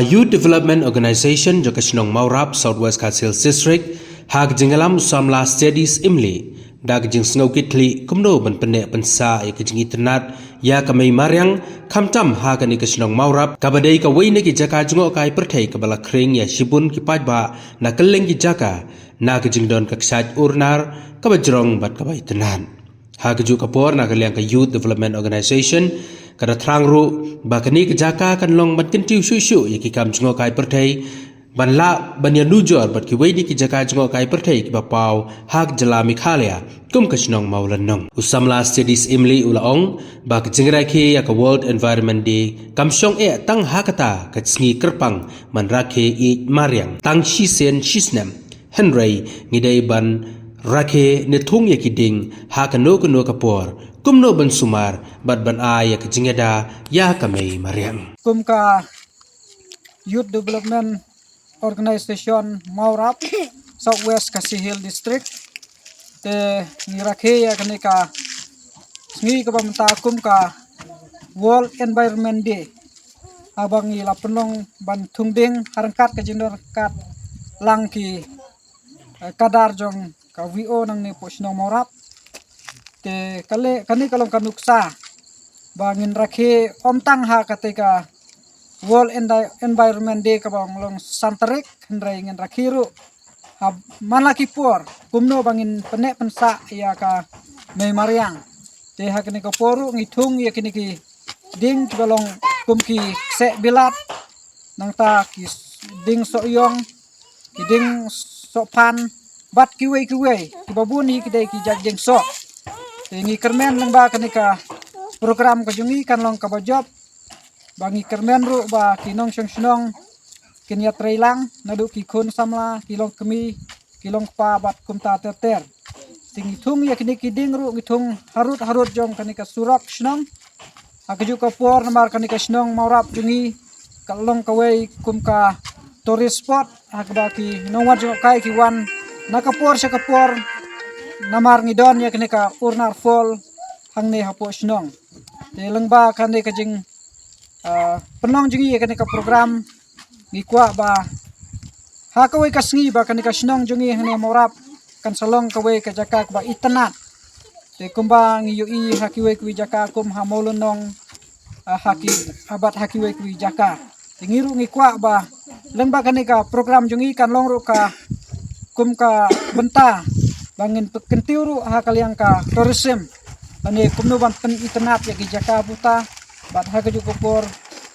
Youth Development Organization jo Kashnong Maurap Southwest Khasil District hak jingalam samla studies imli dag jing sngo kitli kumno ban pene pensa ya kijing internet ya kamai maryang khamtam ha kani Kashnong Maurap kabadai ka waine ki jaka jungo kai perthai kabala kring ya shibun ki pajba na keleng ki jaka na kijing don kaksaj urnar kabajrong bat kabai tenan ha kiju kapor na kaliang ka Youth Development Organization kada thrangru bakani kejaka kan long ban kentiu shu yaki kam jungo kai perthai ban la ban ya nujor bat ki weidi ki jaka jungo kai perthai ki bapau hak jala mikhalia kum Kashnong maulanong usamla studies imli ulaong bak jingrai ki ya ka World Environment Day kam shong tang hakata ka sngi kerpang man rakhe I maryang tang shi sen shisnem henry ngidai ban rakhe ne thung yaki ding hakano kuno kapor kumno ban sumar bat ban ya kejingeda ya kamei maryang kumka Youth Development Organization Maurap Southwest Khasil District te ngirakhe ya kanika ngi ka pamta kumka World Environment Day abang ila penong ban thungding harangkat ka jindor kat langki kadar jong ka VO nang ni Kashnong Maurap te kale kani kalong kanuksa bangin rakhe omtang ha katika World Environment Day kabang long santarik hendrai ngin rakhiru malaki por kumno bangin pene pensa ya ka mei maryang te ha kani ka poru ngithung ya kini ki ding balong kumki se bilat nang ta ki ding so yong ki ding so pan bat kiwe ki babuni ki dai ki jajeng so ngi kermen lang ba kanika program ka jungi kan long ka job bangi kermen ru ba kinong snong kinya trailang nadu ki khun samla kilong kemi kilong pa bat kumta ter tingi thung ya kini kiding ru ngithung harut jong kanika surak snong akju ka por namar kanika Kashnong Maurap jungi kalong kawai kumka tourist spot akba ki nongwat jong kai ki wan nakapor sa kapor namar ngidon ya kenika urnar fall hangne hapo snong telang ba kane kajing penong jingi ya kenika program ngikwa ba hakawai kasngi ba kanika snong jungi hane Maurap kan salong kawai ka jaka ba itanat te kumbang yui hakiwai kwi jaka kum hamolonong haki abat hakiwai kwi jaka tingiru ngikwa ba lang ba kanika program jungi kan longru ka kum ka benta bangin kentiuru ha kaliang ka tourism ane kumno ban pen internet ya ki jaka buta bat ha ka jukupor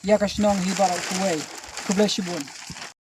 ya Kashnong hibar kuwei kublai shibun